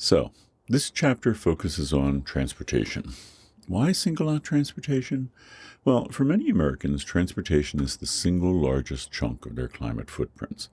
So, this chapter focuses on transportation. Why single out transportation? Well, for many Americans, transportation is the single largest chunk of their climate footprints.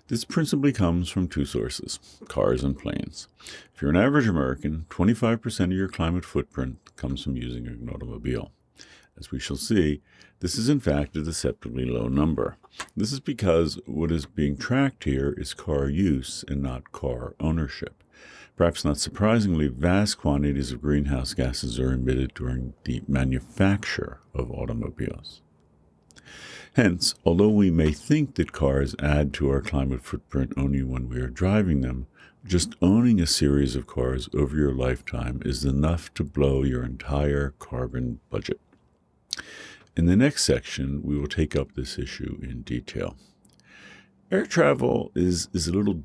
This principally comes from two sources, cars and planes. If you're an average American, 25% of your climate footprint comes from using an automobile. As we shall see, this is in fact a deceptively low number. This is because what is being tracked here is car use and not car ownership. Perhaps not surprisingly, vast quantities of greenhouse gases are emitted during the manufacture of automobiles. Hence, although we may think that cars add to our climate footprint only when we are driving them, just owning a series of cars over your lifetime is enough to blow your entire carbon budget. In the next section, we will take up this issue in detail. Air travel is a little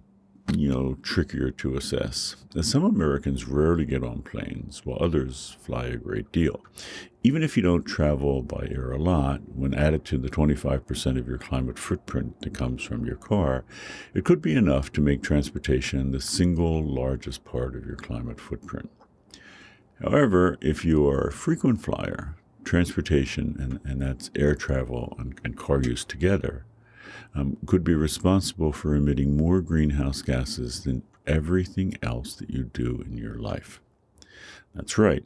trickier to assess, as some Americans rarely get on planes, while others fly a great deal. Even if you don't travel by air a lot, when added to the 25% of your climate footprint that comes from your car, it could be enough to make transportation the single largest part of your climate footprint. However, if you are a frequent flyer, transportation, and that's air travel and car use together, could be responsible for emitting more greenhouse gases than everything else that you do in your life. That's right.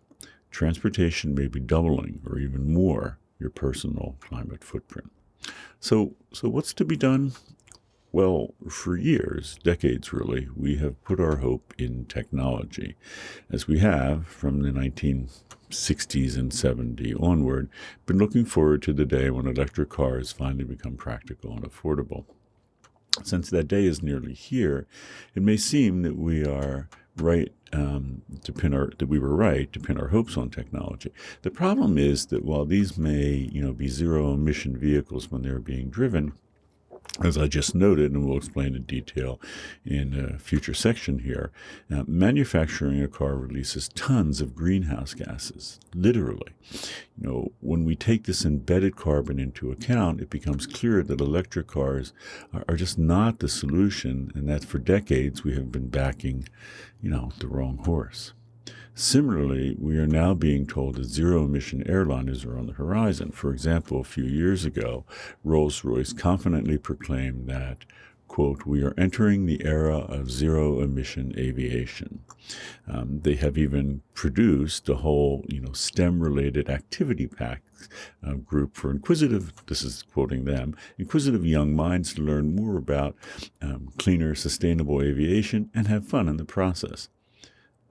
Transportation may be doubling or even more your personal climate footprint. So what's to be done? Well, for years, decades really, we have put our hope in technology, as we have, from the 1960s and 70s onward, been looking forward to the day when electric cars finally become practical and affordable. Since that day is nearly here, it may seem that we are right that we were right to pin our hopes on technology. The problem is that while these may, be zero-emission vehicles when they're being driven, as I just noted, and we'll explain in detail in a future section here, manufacturing a car releases tons of greenhouse gases, literally. When we take this embedded carbon into account, it becomes clear that electric cars are just not the solution, and that for decades we have been backing, the wrong horse. Similarly, we are now being told that zero-emission airliners are on the horizon. For example, a few years ago, Rolls-Royce confidently proclaimed that, quote, "We are entering the era of zero-emission aviation." They have even produced a whole, STEM-related activity pack group for this is quoting them, inquisitive young minds to learn more about cleaner, sustainable aviation and have fun in the process.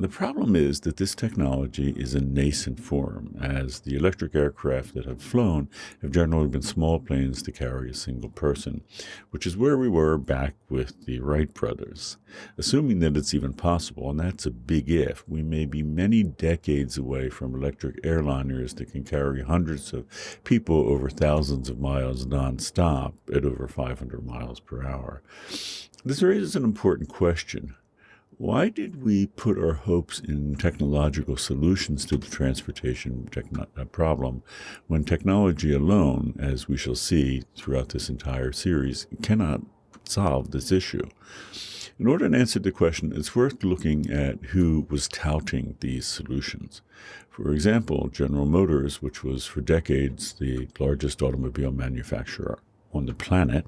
The problem is that this technology is in nascent form, as the electric aircraft that have flown have generally been small planes to carry a single person, which is where we were back with the Wright brothers. Assuming that it's even possible, and that's a big if, we may be many decades away from electric airliners that can carry hundreds of people over thousands of miles nonstop at over 500 miles per hour. This raises an important question. Why did we put our hopes in technological solutions to the transportation problem when technology alone, as we shall see throughout this entire series, cannot solve this issue? In order to answer the question, it's worth looking at who was touting these solutions. For example, General Motors, which was for decades the largest automobile manufacturer on the planet,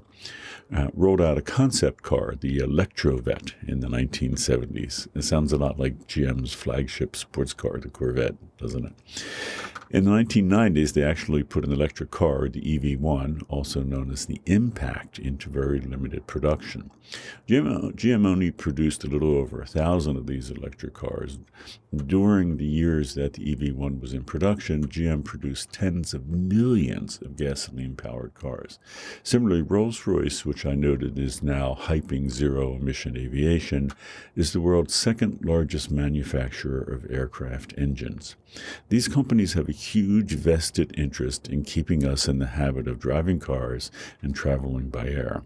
rolled out a concept car, the Electrovet, in the 1970s. It sounds a lot like GM's flagship sports car, the Corvette, doesn't it? In the 1990s, they actually put an electric car, the EV1, also known as the Impact, into very limited production. GM only produced a little over 1,000 of these electric cars. During the years that the EV1 was in production, GM produced tens of millions of gasoline-powered cars. Similarly, Rolls-Royce, which I noted is now hyping zero-emission aviation, is the world's second largest manufacturer of aircraft engines. These companies have a huge vested interest in keeping us in the habit of driving cars and traveling by air.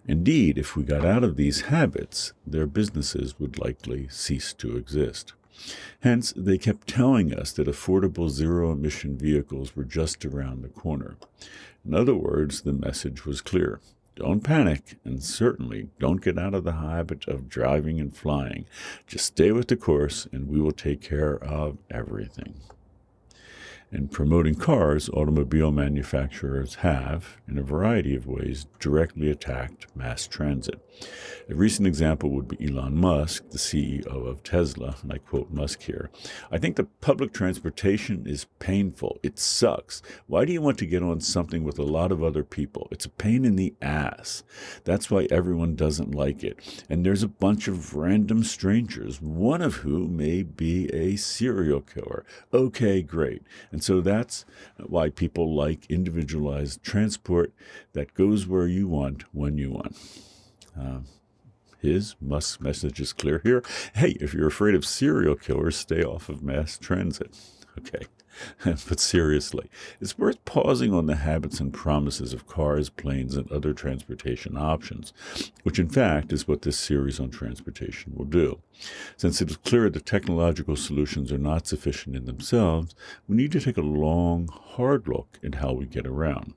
Indeed, if we got out of these habits, their businesses would likely cease to exist. Hence, they kept telling us that affordable zero-emission vehicles were just around the corner. In other words, the message was clear. Don't panic, and certainly don't get out of the habit of driving and flying. Just stay with the course, and we will take care of everything. In promoting cars, automobile manufacturers have, in a variety of ways, directly attacked mass transit. A recent example would be Elon Musk, the CEO of Tesla, and I quote Musk here. "I think the public transportation is painful. It sucks. Why do you want to get on something with a lot of other people? It's a pain in the ass. That's why everyone doesn't like it. And there's a bunch of random strangers, one of whom may be a serial killer. Okay, great. And so that's why people like individualized transport that goes where you want, when you want." Musk's message is clear here. Hey, if you're afraid of serial killers, stay off of mass transit. Okay. But seriously, it's worth pausing on the habits and promises of cars, planes, and other transportation options, which in fact is what this series on transportation will do. Since it is clear that technological solutions are not sufficient in themselves, we need to take a long, hard look at how we get around.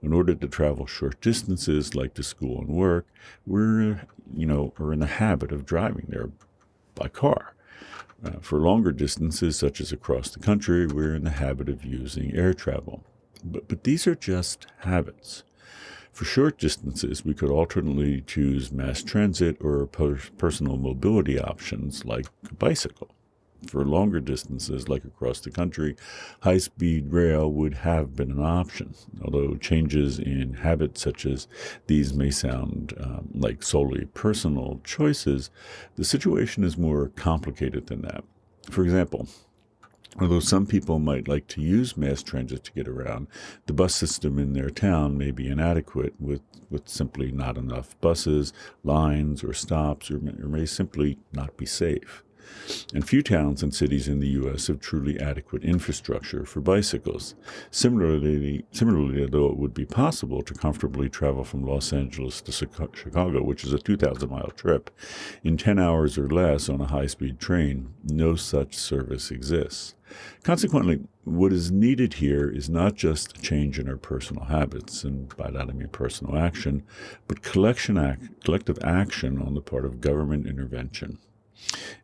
In order to travel short distances like to school and work, we're in the habit of driving there by car. For longer distances, such as across the country, we're in the habit of using air travel. But these are just habits. For short distances, we could alternately choose mass transit or personal mobility options like a bicycle. For longer distances, like across the country, high-speed rail would have been an option. Although changes in habits such as these may sound like solely personal choices, the situation is more complicated than that. For example, although some people might like to use mass transit to get around, the bus system in their town may be inadequate with simply not enough buses, lines, or stops, or may simply not be safe. And few towns and cities in the U.S. have truly adequate infrastructure for bicycles. Similarly, though it would be possible to comfortably travel from Los Angeles to Chicago, which is a 2,000-mile trip, in 10 hours or less on a high-speed train, no such service exists. Consequently, what is needed here is not just a change in our personal habits, and by that I mean personal action, but collective action on the part of government intervention.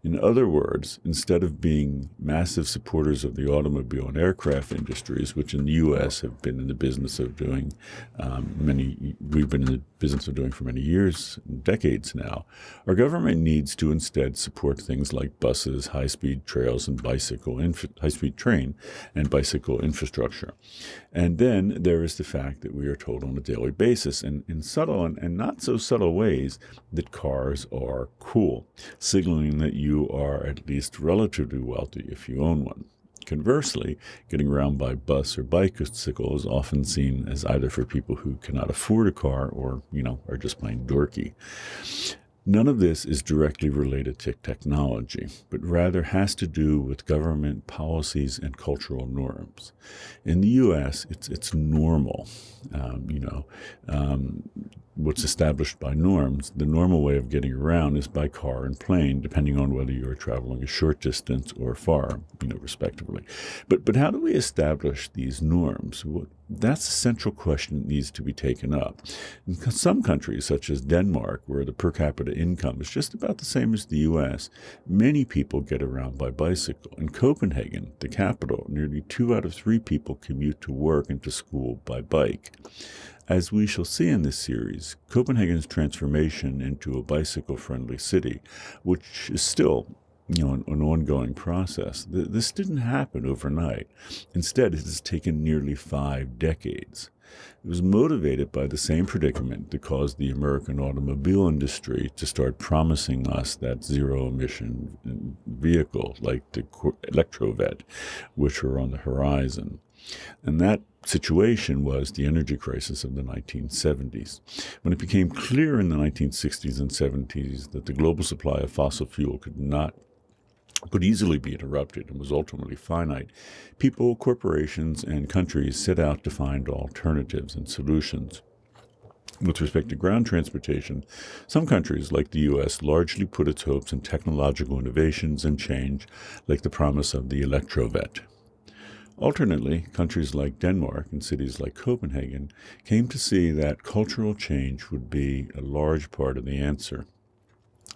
In other words, instead of being massive supporters of the automobile and aircraft industries, which in the U.S. have been in the business of doing we've been in the business of doing for many years, decades now, our government needs to instead support things like buses, high-speed trails, and high-speed train and bicycle infrastructure. And then there is the fact that we are told on a daily basis, and in subtle and not so subtle ways, that cars are cool, signaling that you are at least relatively wealthy if you own one. Conversely, getting around by bus or bicycle is often seen as either for people who cannot afford a car or, are just plain dorky. None of this is directly related to technology, but rather has to do with government policies and cultural norms. In the U.S., it's normal, what's established by norms. The normal way of getting around is by car and plane, depending on whether you are traveling a short distance or far, respectively. But how do we establish these norms? That's a central question that needs to be taken up. In some countries, such as Denmark, where the per capita income is just about the same as the U.S., many people get around by bicycle. In Copenhagen, the capital, nearly 2 out of 3 people commute to work and to school by bike. As we shall see in this series, Copenhagen's transformation into a bicycle-friendly city, which is still an ongoing process. This didn't happen overnight. Instead, it has taken nearly 5 decades. It was motivated by the same predicament that caused the American automobile industry to start promising us that zero-emission vehicle like the Electrovet, which were on the horizon. And that situation was the energy crisis of the 1970s. When it became clear in the 1960s and 70s that the global supply of fossil fuel could easily be interrupted and was ultimately finite, people, corporations, and countries set out to find alternatives and solutions. With respect to ground transportation, some countries, like the U.S., largely put its hopes in technological innovations and change, like the promise of the Electrovet. Alternately, countries like Denmark and cities like Copenhagen came to see that cultural change would be a large part of the answer.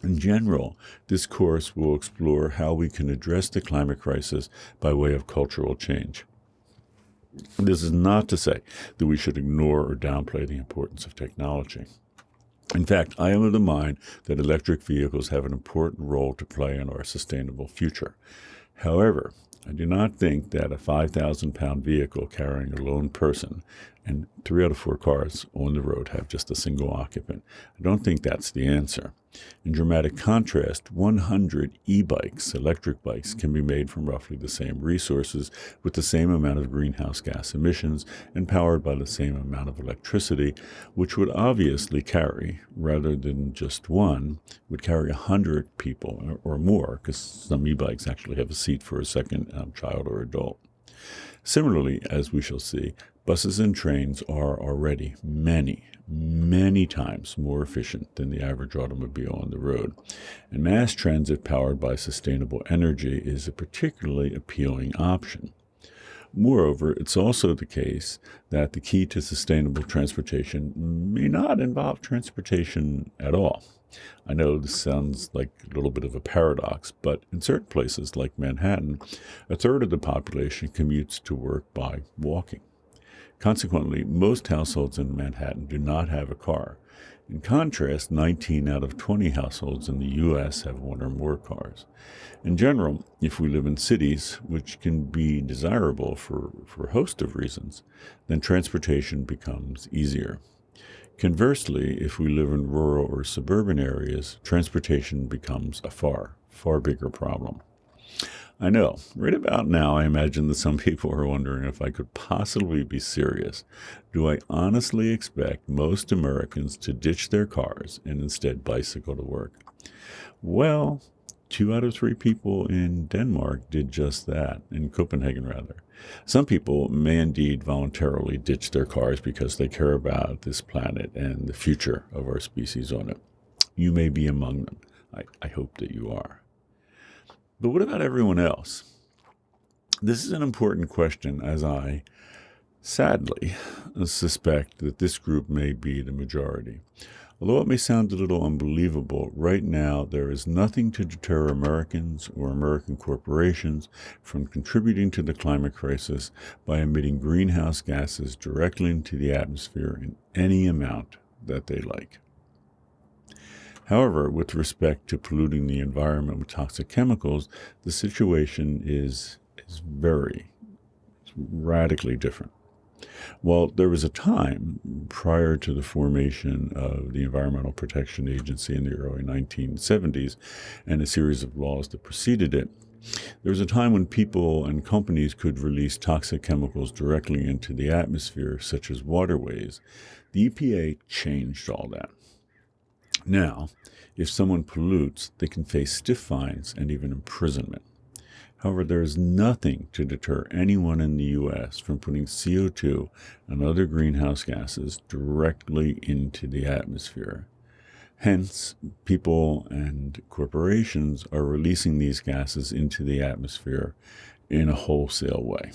In general, this course will explore how we can address the climate crisis by way of cultural change. This is not to say that we should ignore or downplay the importance of technology. In fact, I am of the mind that electric vehicles have an important role to play in our sustainable future. However, I do not think that a 5,000-pound vehicle carrying a lone person and 3 out of 4 cars on the road have just a single occupant. I don't think that's the answer. In dramatic contrast, 100 e-bikes, electric bikes, can be made from roughly the same resources with the same amount of greenhouse gas emissions and powered by the same amount of electricity, which would obviously carry, rather than just one, would carry 100 people or more, because some e-bikes actually have a seat for a second child or adult. Similarly, as we shall see, buses and trains are already many times more efficient than the average automobile on the road, and mass transit powered by sustainable energy is a particularly appealing option. Moreover, it's also the case that the key to sustainable transportation may not involve transportation at all. I know this sounds like a little bit of a paradox, but in certain places like Manhattan, a third of the population commutes to work by walking. Consequently, most households in Manhattan do not have a car. In contrast, 19 out of 20 households in the U.S. have one or more cars. In general, if we live in cities, which can be desirable for a host of reasons, then transportation becomes easier. Conversely, if we live in rural or suburban areas, transportation becomes a far bigger problem. I know, right about now, I imagine that some people are wondering if I could possibly be serious. Do I honestly expect most Americans to ditch their cars and instead bicycle to work? Well, 2 out of 3 people in Denmark did just that, in Copenhagen rather. Some people may indeed voluntarily ditch their cars because they care about this planet and the future of our species on it. You may be among them. I hope that you are. But what about everyone else? This is an important question, as I sadly suspect that this group may be the majority. Although it may sound a little unbelievable, right now there is nothing to deter Americans or American corporations from contributing to the climate crisis by emitting greenhouse gases directly into the atmosphere in any amount that they like. However, with respect to polluting the environment with toxic chemicals, the situation is radically different. Well, there was a time prior to the formation of the Environmental Protection Agency in the early 1970s and a series of laws that preceded it. There was a time when people and companies could release toxic chemicals directly into the atmosphere, such as waterways. The EPA changed all that. Now, if someone pollutes, they can face stiff fines and even imprisonment. However, there is nothing to deter anyone in the U.S. from putting CO2 and other greenhouse gases directly into the atmosphere. Hence, people and corporations are releasing these gases into the atmosphere in a wholesale way.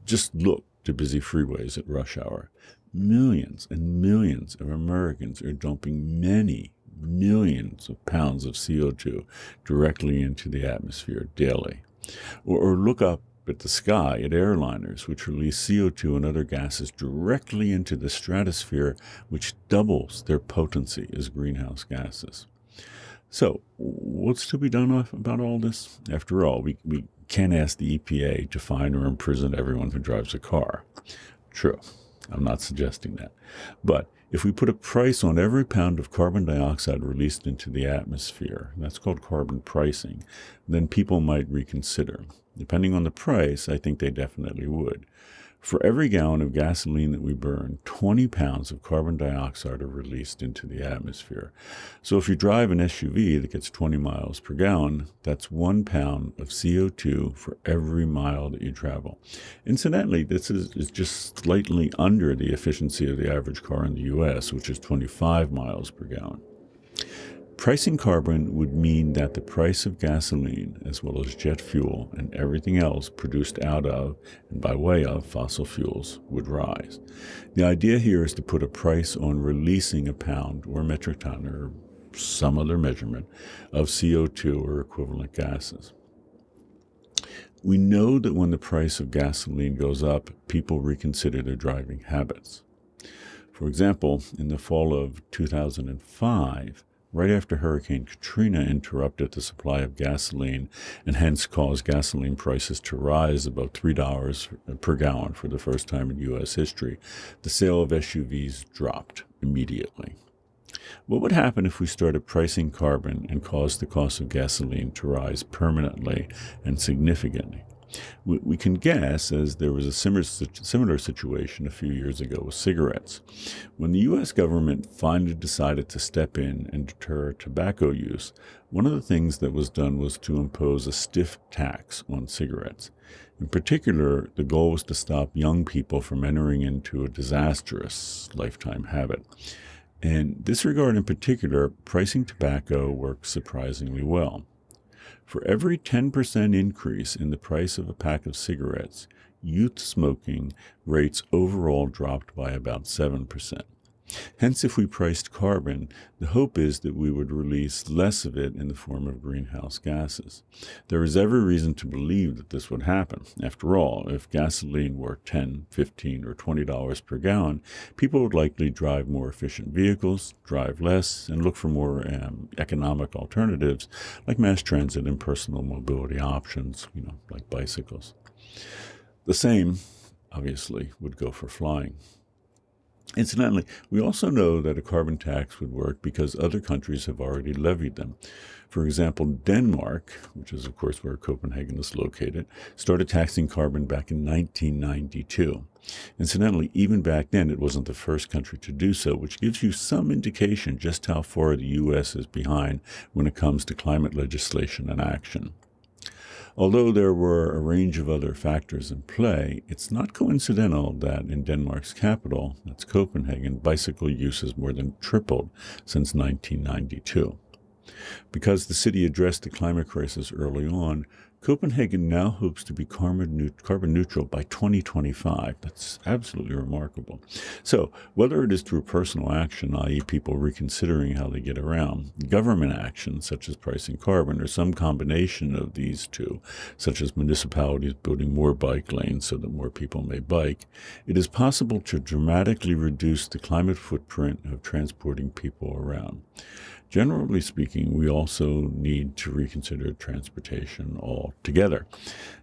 Just look to busy freeways at rush hour. Millions and millions of Americans are dumping many millions of pounds of CO2 directly into the atmosphere daily. Or look up at the sky at airliners, which release CO2 and other gases directly into the stratosphere, which doubles their potency as greenhouse gases. So, what's to be done about all this? After all, we can't ask the EPA to fine or imprison everyone who drives a car. True. I'm not suggesting that. But if we put a price on every pound of carbon dioxide released into the atmosphere, that's called carbon pricing, then people might reconsider. Depending on the price, I think they definitely would. For every gallon of gasoline that we burn, 20 pounds of carbon dioxide are released into the atmosphere. So if you drive an SUV that gets 20 miles per gallon, that's 1 pound of CO2 for every mile that you travel. Incidentally, this is just slightly under the efficiency of the average car in the U.S., which is 25 miles per gallon. Pricing carbon would mean that the price of gasoline, as well as jet fuel and everything else produced out of and by way of fossil fuels, would rise. The idea here is to put a price on releasing a pound or metric ton or some other measurement of CO2 or equivalent gases. We know that when the price of gasoline goes up, people reconsider their driving habits. For example, in the fall of 2005, right after Hurricane Katrina interrupted the supply of gasoline and hence caused gasoline prices to rise about $3 per gallon for the first time in U.S. history, the sale of SUVs dropped immediately. What would happen if we started pricing carbon and caused the cost of gasoline to rise permanently and significantly? We can guess, as there was a similar situation a few years ago with cigarettes. When the U.S. government finally decided to step in and deter tobacco use, one of the things that was done was to impose a stiff tax on cigarettes. In particular, the goal was to stop young people from entering into a disastrous lifetime habit. In this regard in particular, pricing tobacco works surprisingly well. For every 10% increase in the price of a pack of cigarettes, youth smoking rates overall dropped by about 7%. Hence, if we priced carbon, the hope is that we would release less of it in the form of greenhouse gases. There is every reason to believe that this would happen. After all, if gasoline were $10, $15, or $20 per gallon, people would likely drive more efficient vehicles, drive less, and look for more economic alternatives like mass transit and personal mobility options, like bicycles. The same, obviously, would go for flying. Incidentally, we also know that a carbon tax would work because other countries have already levied them. For example, Denmark, which is of course where Copenhagen is located, started taxing carbon back in 1992. Incidentally, even back then it wasn't the first country to do so, which gives you some indication just how far the U.S. is behind when it comes to climate legislation and action. Although there were a range of other factors in play, it's not coincidental that in Denmark's capital, that's Copenhagen, bicycle use has more than tripled since 1992. Because the city addressed the climate crisis early on, Copenhagen now hopes to be carbon neutral by 2025. That's absolutely remarkable. So, whether it is through personal action, i.e. people reconsidering how they get around, government action, such as pricing carbon, or some combination of these two, such as municipalities building more bike lanes so that more people may bike, it is possible to dramatically reduce the climate footprint of transporting people around. Generally speaking, we also need to reconsider transportation altogether.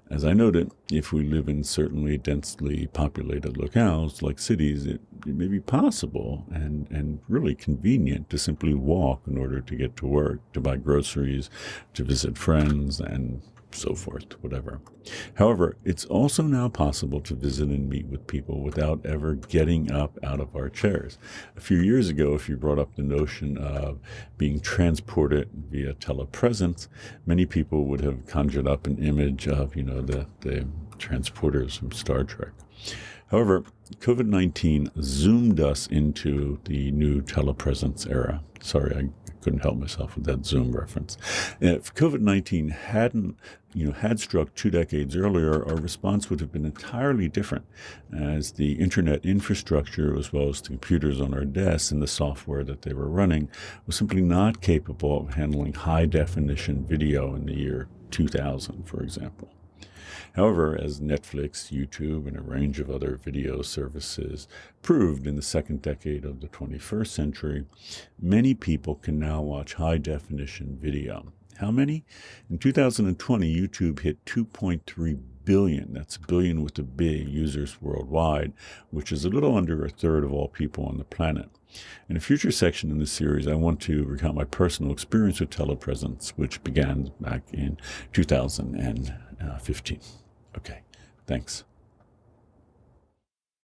As I noted, if we live in certainly densely populated locales like cities, it may be possible and really convenient to simply walk in order to get to work, to buy groceries, to visit friends, and so forth, whatever. However, it's also now possible to visit and meet with people without ever getting up out of our chairs. A few years ago, if you brought up the notion of being transported via telepresence, many people would have conjured up an image of, the transporters from Star Trek. However, COVID-19 zoomed us into the new telepresence era. Sorry, I couldn't help myself with that Zoom reference. If COVID-19 had struck 2 decades earlier, our response would have been entirely different, as the internet infrastructure, as well as the computers on our desks and the software that they were running, was simply not capable of handling high-definition video in the year 2000, for example. However, as Netflix, YouTube, and a range of other video services proved in the second decade of the 21st century, many people can now watch high-definition video. How many? In 2020, YouTube hit 2.3 billion, that's billion with a B, users worldwide, which is a little under a third of all people on the planet. In a future section in this series, I want to recount my personal experience with telepresence, which began back in 2015. Okay, thanks.